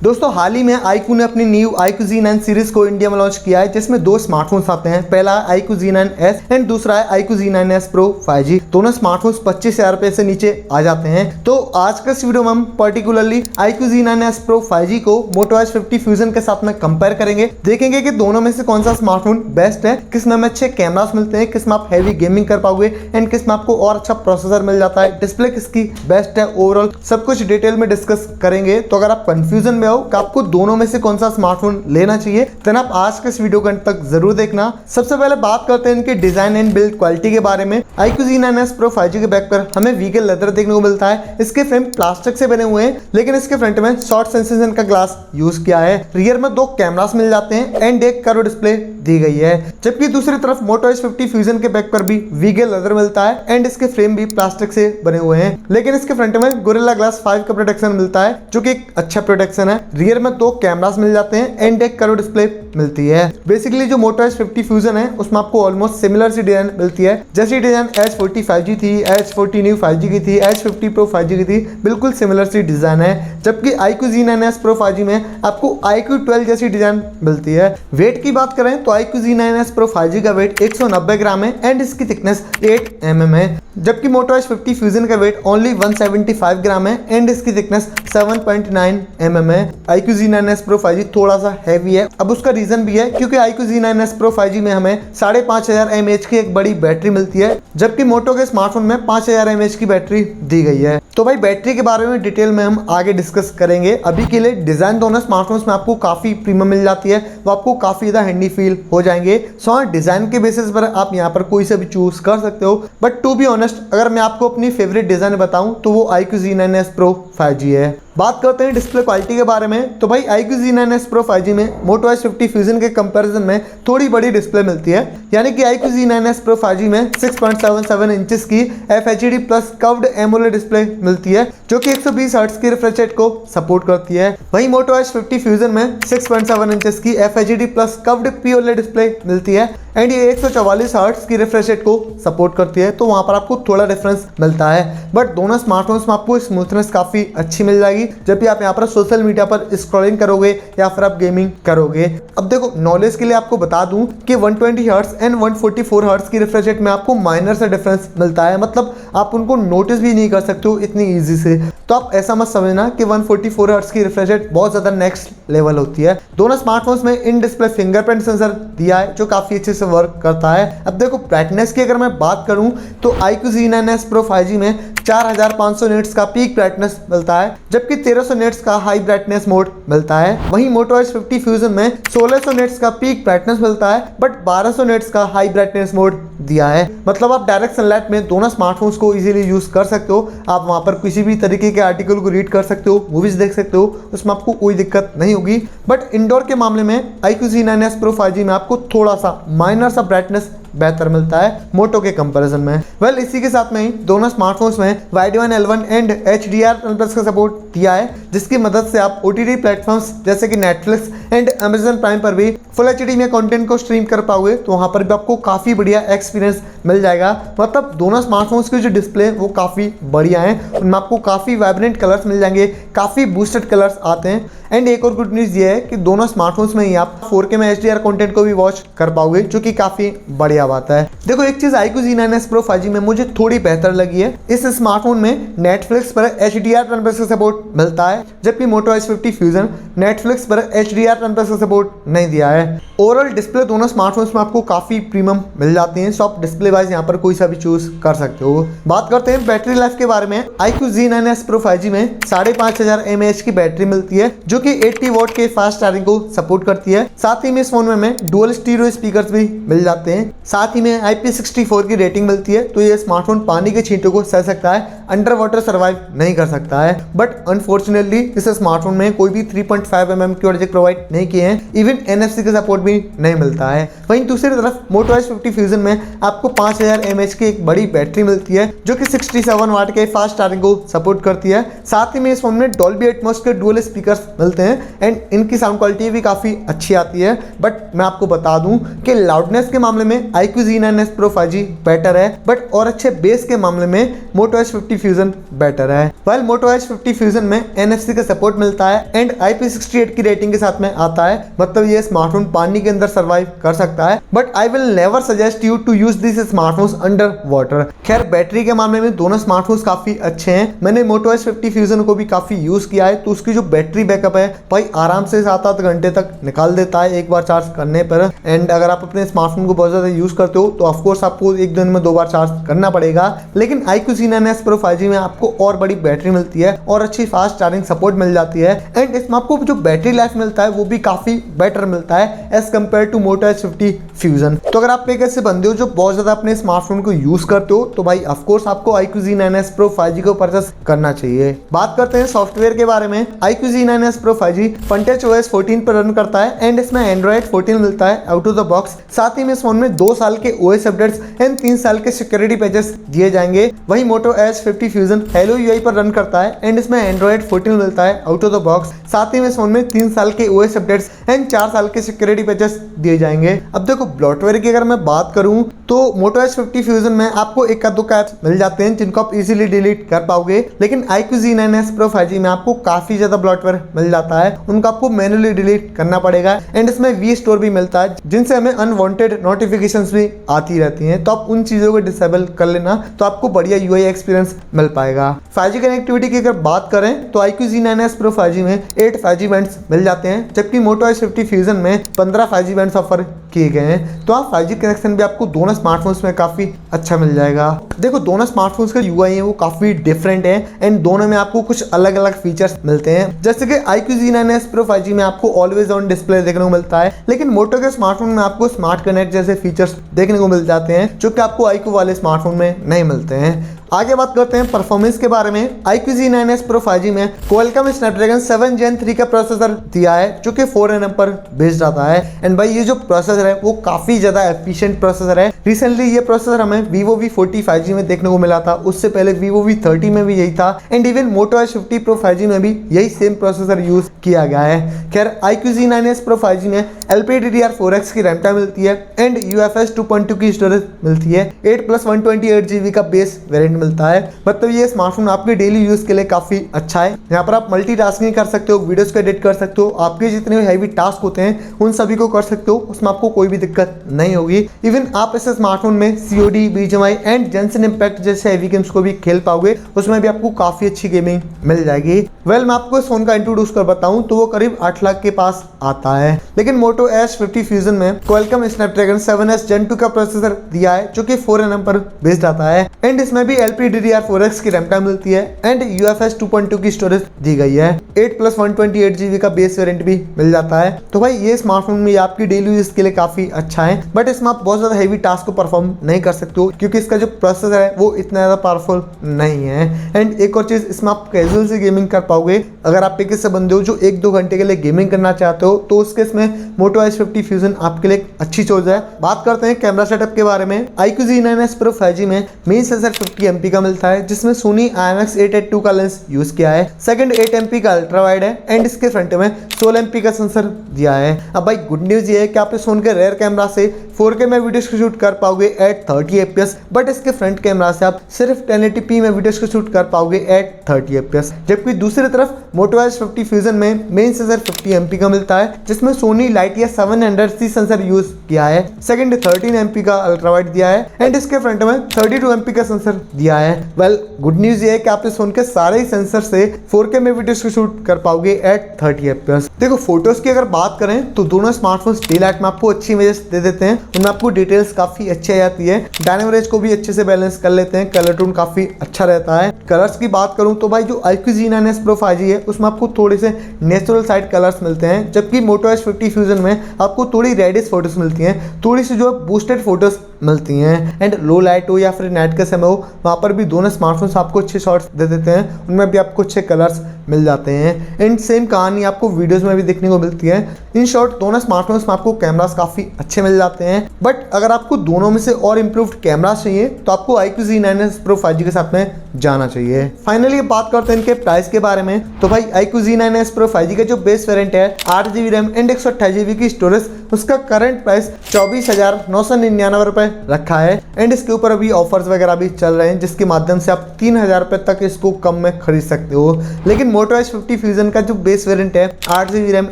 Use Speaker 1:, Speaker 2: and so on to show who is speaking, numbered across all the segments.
Speaker 1: दोस्तों हाल ही में iQOO ने अपनी न्यू iQOO Z9 सीरीज को इंडिया में लॉन्च किया है, जिसमें दो स्मार्टफोन्स आते हैं। पहला है iQOO Z9s एंड दूसरा है iQOO Z9s Pro 5G। दोनों स्मार्टफोन्स 25,000 रुपए से नीचे आ जाते हैं। तो आज का इस वीडियो में हम particularly iQOO Z9s Pro 5G को Moto H50 Fusion के साथ में कंपेयर करेंगे। देखेंगे कि दोनों में से कौन सा स्मार्टफोन बेस्ट है, किस में अच्छे कैमरास मिलते हैं, किस में आप हैवी गेमिंग कर पाओगे एंड किस में आपको और अच्छा प्रोसेसर मिल जाता है, डिस्प्ले किसकी बेस्ट है, ओवरऑल सब कुछ डिटेल में डिस्कस करेंगे। तो अगर आप कंफ्यूजन में हो कि आपको दोनों में से कौन सा स्मार्टफोन लेना चाहिए, तो आप आज के इस वीडियो के अंत तक जरूर देखना। सबसे पहले बात करते हैं इनके डिजाइन एंड बिल्ड क्वालिटी के बारे में। iQOO Z9s Pro 5G के बैक पर हमें वीगल लेदर देखने को मिलता है। इसके फ्रेम प्लास्टिक से बने हुए हैं, लेकिन इसके फ्रंट में शॉर्ट सेंसेशन का ग्लास यूज किया है। रियर में दो कैमरास मिल जाते हैं एंड एक कर्व डिस्प्ले दी गई है, जबकि दूसरी तरफ Moto H50 Fusion के बैक पर भी वीगल लेदर मिलता है एंड इसके फ्रेम भी प्लास्टिक से बने हुए हैं, लेकिन इसके फ्रंट में गोरिल्ला ग्लास 5 का प्रोटेक्शन मिलता है, जो कि एक अच्छा प्रोटेक्शन है। रियर में दो कैमरास मिल जाते हैं एंड एक कर्व डिस्प्ले मिलती है। बेसिकली जो Moto H50 Fusion है उसमें आपको ऑलमोस्ट सिमिलर सी डिजाइन मिलती है, जैसी डिजाइन H40 5G थी, H40 न्यू 5G की थी, H50 Pro 5G की थी, बिल्कुल सिमिलर सी डिजाइन है। जबकि iQOO Z9s Pro 5G में आपको iQOO 12 जैसी डिजाइन मिलती है। वेट की बात करें तो iQOO Z9s Pro 5G का वेट 190 ग्राम है एंड इसकी थिकनेस 8 mm है, जबकि Moto H50 Fusion का वेट ओनली 175 ग्राम है एंड इसकी थिकनेस 7.9 mm है। iQOO Z9s Pro 5G थोड़ा सा हैवी है। अब उसका रीजन भी है क्योंकि iQOO Z9s Pro 5G में हमें 5500 mAh की एक बड़ी बैटरी मिलती है, जबकि मोटो के स्मार्टफोन में 5000 mAh की बैटरी दी गई है। तो भाई बैटरी के बारे में डिटेल में हम आगे डिस्कस करेंगे। अभी के लिए डिजाइन दोनों स्मार्टफोन्स में आपको काफी प्रीमियम मिल जाती है, वो आपको काफी ज्यादा हैंडी फील हो जाएंगे। सो डिजाइन के बेसिस पर आप यहाँ पर कोई से भी चूज कर सकते हो, बट टू बी ऑनेस्ट अगर मैं आपको अपनी फेवरेट डिजाइन बताऊं तो वो iQOO Z9s Pro 5G है। बात करते हैं डिस्प्ले क्वालिटी के बारे में, तो भाई iQOO Z9s Pro 5G में Moto H50 Fusion के कंपैरिजन में थोड़ी बड़ी डिस्प्ले मिलती है, यानी कि iQOO Z9s Pro 5G में 6.77 इंचेस की FHD plus curved AMOLED display मिलती है, जो कि 120 हर्ट्ज की रिफ्रेश रेट को सपोर्ट करती है। वहीं Moto H50 Fusion में 6.7 इंचेस की FHD plus curved POLED display मिलती है एंड ये 144 हर्ट्ज की रिफ्रेश रेट को सपोर्ट करती है, तो वहां पर आपको थोड़ा डिफरेंस मिलता है। बट दोनों स्मार्टफोन्स में आपको स्मूथनेस काफी अच्छी मिल जाएगी जब भी आप यहाँ पर सोशल मीडिया पर स्क्रॉलिंग करोगे या फिर आप गेमिंग करोगे। अब देखो नॉलेज के लिए आपको बता दूं कि 120 हर्ट्ज एंड 144 हर्ट्ज की रिफ्रेश रेट में आपको माइनर से डिफरेंस मिलता है, मतलब आप उनको नोटिस भी नहीं कर सकते हो इतनी ईजी से। तो आप ऐसा मत समझना कि 144 हर्ट्ज की रिफ्रेश रेट बहुत ज्यादा नेक्स्ट लेवल होती है। दोनों स्मार्टफोन्स में इन डिस्प्ले फिंगरप्रिंट सेंसर दिया है, जो काफी अच्छे से वर्क करता है। अब देखो ब्राइटनेस की अगर मैं बात करूं तो iQOO Z9s Pro 5G में 4500 निट्स का पीक ब्राइटनेस मिलता है, जबकि 1300 निट्स का हाई ब्राइटनेस मोड मिलता है। वहीं Moto H50 Fusion में 1600 निट्स का पीक ब्राइटनेस मिलता है, बट 1200 निट्स का हाई ब्राइटनेस मोड दिया है। मतलब आप डायरेक्ट सनलाइट में दोनों स्मार्टफोन्स को इजीली यूज कर सकते हो। आप वहां पर किसी भी तरीके के आर्टिकल को रीड कर सकते हो, मूवीज देख सकते हो, उसमें आपको कोई दिक्कत नहीं होगी। बट इंडोर के मामले में iQOO Z9s Pro 5G में आपको थोड़ा सा माइनर सा ब्राइटनेस बेहतर मिलता है मोटो के कंपैरिजन में। वेल इसी के साथ में ही दोनों स्मार्टफोन्स में Wide L1 एंड HDR+ का सपोर्ट दिया है, जिसकी मदद से आप OTT प्लेटफॉर्म्स जैसे कि नेटफ्लिक्स एंड Amazon प्राइम पर भी फुल HD में कंटेंट को स्ट्रीम कर पाओगे, तो वहां पर भी आपको काफी बढ़िया एक्सपीरियंस मिल जाएगा। मतलब दोनों स्मार्टफोन्स की जो डिस्प्ले वो काफी बढ़िया है, उनमें आपको काफी वाइब्रेंट कलर्स मिल जाएंगे, काफी बूस्टेड कलर्स आते हैं। एंड एक और गुड न्यूज ये है कि दोनों स्मार्टफोन्स में ही आप 4K में HDR कंटेंट को भी वॉच कर पाओगे, जो कि काफी बढ़िया बात है। देखो एक चीज iQOO Z9s Pro 5G में मुझे थोड़ी बेहतर लगी है, इस स्मार्टफोन में नेटफ्लिक्स पर HDR+ का सपोर्ट मिलता है, जबकि Moto H50 Fusion नेटफ्लिक्स पर HDR+ का सपोर्ट नहीं दिया है। ओवरऑल डिस्प्ले दोनों स्मार्टफोन्स में आपको काफी प्रीमियम मिल जाती है, सो आप डिस्प्ले वाइज यहाँ पर कोई सा भी चूज कर सकते हो। बात करते हैं बैटरी लाइफ के बारे में। iQOO Z9s Pro 5G में 5500 mAh की बैटरी मिलती है, जो कि 80 वॉट के फास्ट चार्जिंग को सपोर्ट करती है। साथ ही में इस फोन में हमें डुअल स्टीरियो स्पीकर्स भी मिल जाते हैं। साथ ही में IP64 की रेटिंग मिलती है, तो ये स्मार्टफोन पानी के छींटों को सह सकता है, अंडर वाटर सर्वाइव नहीं कर सकता है। बट अनफॉर्चुनेटली इस स्मार्टफोन में कोई भी 3.5 mm क्यू जैक प्रोवाइड नहीं किए हैं, इवन NFC का सपोर्ट भी नहीं मिलता है। वहीं दूसरी तरफ Moto H50 Fusion में आपको 5000 mAh की एक बड़ी बैटरी मिलती है जो कि 67 वाट के फास्ट चार्जिंग को सपोर्ट करती है। साथ ही में इस फोन में डॉल्बी एटमॉस के डुअल स्पीकर्स मिलते हैं एंड इनकी साउंड क्वालिटी भी काफ़ी अच्छी आती है। बट मैं आपको बता दूं कि लाउडनेस के मामले में iQOO Z9s Pro 5G better है, बट और अच्छे बेस के मामले में Moto H50 Fusion बेटर है। वाइल Moto H50 Fusion में NFC का सपोर्ट मिलता है एंड IP68 की रेटिंग के साथ में आता है, मतलब ये स्मार्टफोन पानी के अंदर सर्वाइव कर सकता है। But I will never suggest you to use this smartphones under water. खैर बैटरी के मामले में दोनों स्मार्टफोन्स काफी अच्छे हैं। मैंने Moto H50 Fusion को भी काफी यूज किया है, तो उसकी जो बैटरी बैकअप है भाई आराम से 7-8 घंटे तक निकाल देता है एक बार चार्ज करने पर। एंड अगर आप अपने स्मार्टफोन को बहुत ज्यादा यूज करते हो तो ऑफकोर्स आपको एक दिन में 2 बार चार्ज करना पड़ेगा। लेकिन iQOO Z9s Pro 5G में आपको और बड़ी बैटरी मिलती है और अच्छी फास्ट चार्जिंग सपोर्ट मिल जाती है एंड इसमें आपको जो बैटरी लाइफ मिलता है वो भी काफी बेटर मिलता है as compared to Moto H50 Fusion। तो अगर आप एक ऐसे बंदे हो जो बहुत ज्यादा अपने स्मार्टफोन को यूज करते हो तो भाई ऑफकोर्स आपको iQOO Z9s Pro 5G को परचेस करना चाहिए। बात करते हैं सॉफ्टवेयर के बारे में। iQOO Z9s Pro 5G FunTouch OS 14 पर रन करता है एंड इसमें Android 14 मिलता है आउट ऑफ द बॉक्स। साथ ही में इस फोन में 2 साल के OS अपडेट्स एंड 3 साल के सिक्योरिटी पैचेस दिए जाएंगे। वही Moto H50 Fusion Hello UI पर रन करता है एंड इसमें Android 14 मिलता है आउट ऑफ द बॉक्स। साथ ही में इस फोन में 3 साल के OS अपडेट्स एंड 4 साल के सिक्योरिटी पैचेस दिए जाएंगे। अब देखो ब्लॉटवेयर की अगर मैं बात करूं तो Moto H50 Fusion में आपको एक का दो ऐप्स मिल जाते हैं जिनको आप इजीली डिलीट कर पाओगे, लेकिन iQOO Z9s Pro 5G में आपको काफी ज्यादा ब्लॉटवेयर मिल जाता है, उनको आपको मैन्युअली डिलीट करना पड़ेगा एंड इसमें V स्टोर भी मिलता है जिनसे हमें अनवांटेड नोटिफिकेशंस भी आती रहती हैं, तो आप उन चीजों को डिसेबल कर लेना तो आपको बढ़िया UI एक्सपीरियंस मिल पाएगा। 5G कनेक्टिविटी की अगर बात करें तो iQOO Z9s Pro 5G में 8 5G बैंड्स मिल जाते हैं, जबकि Moto H50 Fusion में 15 5G बैंड्स ऑफर किए गए हैं। तो आप 5G कनेक्शन भी आपको दोनों स्मार्टफोन्स में काफी अच्छा मिल जाएगा। देखो दोनों स्मार्टफोन्स का UI है वो काफी डिफरेंट है एंड दोनों में आपको कुछ अलग अलग फीचर्स मिलते हैं। जैसे कि iQOO Z9s Pro 5G में आपको ऑलवेज ऑन डिस्प्ले देखने को मिलता है, लेकिन Moto के स्मार्टफोन में आपको स्मार्ट कनेक्ट जैसे फीचर्स देखने को मिल जाते हैं जो कि आपको iQOO वाले स्मार्टफोन में नहीं मिलते हैं। आगे बात करते हैं परफॉर्मेंस के बारे में। iQOO Z9s Pro 5G में Qualcomm Snapdragon 7 Gen 3 का प्रोसेसर दिया है जो कि 4nm पर बेस्ड आता है एंड भाई ये जो प्रोसेसर है वो काफी ज्यादा एफिशिएंट प्रोसेसर है। रिसेंटली ये प्रोसेसर हमें Vivo V40 5G में देखने को मिला था, उससे पहले Vivo V30 में भी यही था and even Moto H50 Pro 5G में भी यही सेम प्रोसेसर यूज किया गया है। खैर iQOO Z9s Pro 5G में LPDDR4X की रैम टाइम मिलती है एंड UFS 2.2 की स्टोरेज मिलती है। 8+128GB का बेस वेरिएंट मिलता है, मतलब ये स्मार्टफोन आपके डेली यूज के लिए काफी अच्छा है। यहाँ पर आप मल्टीटास्किंग कर सकते हो, वीडियोस को एडिट कर सकते हो, आपके जितने हैवी टास्क होते हैं उन सभी को कर सकते हो, उसमें आपको कोई भी दिक्कत नहीं होगी। इवन आप इस स्मार्टफोन में COD, BGMI and Genshin Impact जैसे हैवी गेम्स को भी खेल पाओगे, उसमें भी आपको काफी अच्छी गेमिंग मिल जाएगी। वेल मैं आपको इस फोन का इंट्रोड्यूस कर बताऊं तो वो करीब 8 लाख के पास आता है, लेकिन Moto H50 Fusion में Qualcomm Snapdragon 7s Gen 2 का प्रोसेसर दिया है जो कि 4nm पर बेस्ड आता है एंड इसमें भी LPDDR4X की रैम टाइम मिलती है एंड UFS 2.2 की स्टोरेज दी गई है। 8+128GB का बेस वेरिएंट भी मिल जाता है। तो भाई ये स्मार्टफोन में आपकी डेली यूज के लिए काफी अच्छा है, बट इसमें आप बहुत ज्यादा हैवी टास्क को परफॉर्म नहीं कर सकते हो क्योंकि इसका जो प्रोसेसर है वो इतना ज्यादा पावरफुल नहीं है। एंड एक और चीज, इसमें आप कैजुअल से गेमिंग कर पाओगे। अगर आप एक ऐसे बंदे हो जो 1-2 घंटे के लिए गेमिंग करना चाहते हो तो उसके इसमें Moto H50 Fusion आपके लिए अच्छी चॉइस है। बात करते हैं कैमरा सेटअप के बारे में। iQOO Z9s Pro 5G में मेन सेंसर 50MP का मिलता है जिसमें Sony IMX882 का लेंस यूज किया है। सेकंड 8MP का अल्ट्रा वाइड है एंड इसके फ्रंट में 16MP का सेंसर दिया है। अब भाई गुड न्यूज ये है कि आप इस फोन के रेयर कैमरा से 4K में वीडियोस को शूट कर पाओगे एट 30 FPS, बट इसके फ्रंट कैमरा से आप सिर्फ 1080p में वीडियोस को शूट कर पाओगे एट 30 FPS। जबकि दूसरी तरफ Moto H50 Fusion में मेन सेंसर 50MP का मिलता है जिसमें Sony Lightyear 700C sensor use किया है। सेकंड 13MP का अल्ट्रा वाइड दिया है एंड इसके फ्रंट में 32MP का सेंसर दिया है। वेल गुड न्यूज ये है कि आप इस फोन के सारे ही सेंसर से 4K में वीडियोस को शूट कर पाओगे एट 30 FPS। देखो फोटोज की अगर बात करें तो दोनों स्मार्टफोन्स डे लाइट में आपको अच्छी इमेजेस दे देते हैं, उनमें आपको डिटेल्स काफी अच्छी आ जाती है। डायनामिक रेंज को भी अच्छे से बैलेंस कर लेते हैं, कलर टोन काफी अच्छा रहता है। कलर्स की बात करूं तो भाई जो iQOO Z9s Pro 5G है उसमें आपको थोड़े से नेचुरल साइड कलर्स मिलते हैं, जबकि Moto H50 Fusion में आपको थोड़ी रेडिश फोटोज मिलती हैं, थोड़ी सी जो बूस्टेड फोटोज मिलती हैं। एंड लो लाइट हो या फिर नाइट का समय हो, वहाँ पर भी दोनों स्मार्टफोन्स आपको अच्छे शॉट्स दे देते हैं, उनमें भी आपको अच्छे कलर्स मिल जाते हैं। एंड सेम कहानी आपको वीडियोस में भी देखने को मिलती है। इन शॉर्ट दोनों स्मार्टफोन्स में आपको कैमरास काफ़ी अच्छे मिल जाते हैं। बट अगर आपको दोनों में से और इम्प्रूव्ड कैमरास चाहिए तो आपको iQOO Z9s Pro 5G के साथ में जाना चाहिए। फाइनली बात करते हैं इनके प्राइस के बारे में। तो भाई iQOO Z9s Pro 5G का जो बेस वेरिएंट है 8GB रैम एंड 128GB की स्टोरेज, उसका करंट प्राइस 24,999 रुपए रखा है। एंड इसके ऊपर अभी ऑफर्स वगैरह भी चल रहे हैं जिसके माध्यम से आप 3,000 रुपए तक इसको कम में खरीद सकते हो। लेकिन Moto H50 Fusion का जो बेस वेरिएंट है 8GB रैम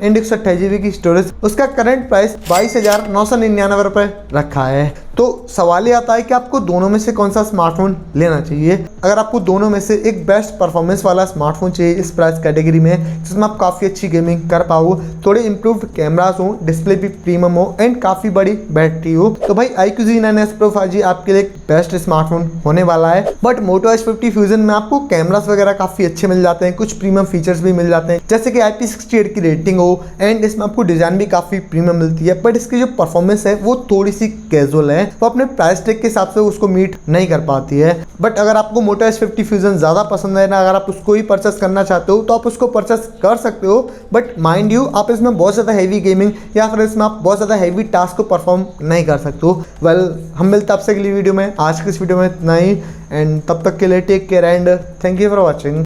Speaker 1: एंड 128GB की स्टोरेज, उसका करंट प्राइस 22,999 रुपए रखा है। तो सवाल ये आता है कि आपको दोनों में से कौन सा स्मार्टफोन लेना चाहिए। अगर आपको दोनों में से एक बेस्ट परफॉर्मेंस वाला स्मार्टफोन चाहिए इस प्राइस कैटेगरी में, जिसमें आप काफ़ी अच्छी गेमिंग कर पाओ, थोड़े इंप्रूव्ड कैमरास हो, डिस्प्ले भी प्रीमियम हो एंड काफ़ी बड़ी बैटरी हो, तो भाई iQOO Z9s Pro 5G आपके लिए एक बेस्ट स्मार्टफोन होने वाला है। बट Moto H50 Fusion में आपको कैमरास वगैरह काफ़ी अच्छे मिल जाते हैं, कुछ प्रीमियम फीचर्स भी मिल जाते हैं, जैसे कि IP68 की रेटिंग हो एंड इसमें आपको डिज़ाइन भी काफ़ी प्रीमियम मिलती है। बट इसकी जो परफॉर्मेंस है वो थोड़ी सी कैजुअल है, वो अपने प्राइस टैग के हिसाब से उसको मीट नहीं कर पाती है। बट अगर आपको Moto H50 Fusion ज़्यादा पसंद है ना, अगर आप उसको ही परचेस करना चाहते हो तो आप उसको परचेस कर सकते हो। बट माइंड यू, आप इसमें बहुत ज़्यादा हैवी गेमिंग या फिर इसमें आप बहुत ज़्यादा हैवी टास्क को परफॉर्म नहीं कर सकते हो। वेल, हम मिलते हैं आपसे अगली वीडियो में। आज की इस वीडियो में इतना ही, एंड तब तक के लिए take care and thank you for watching.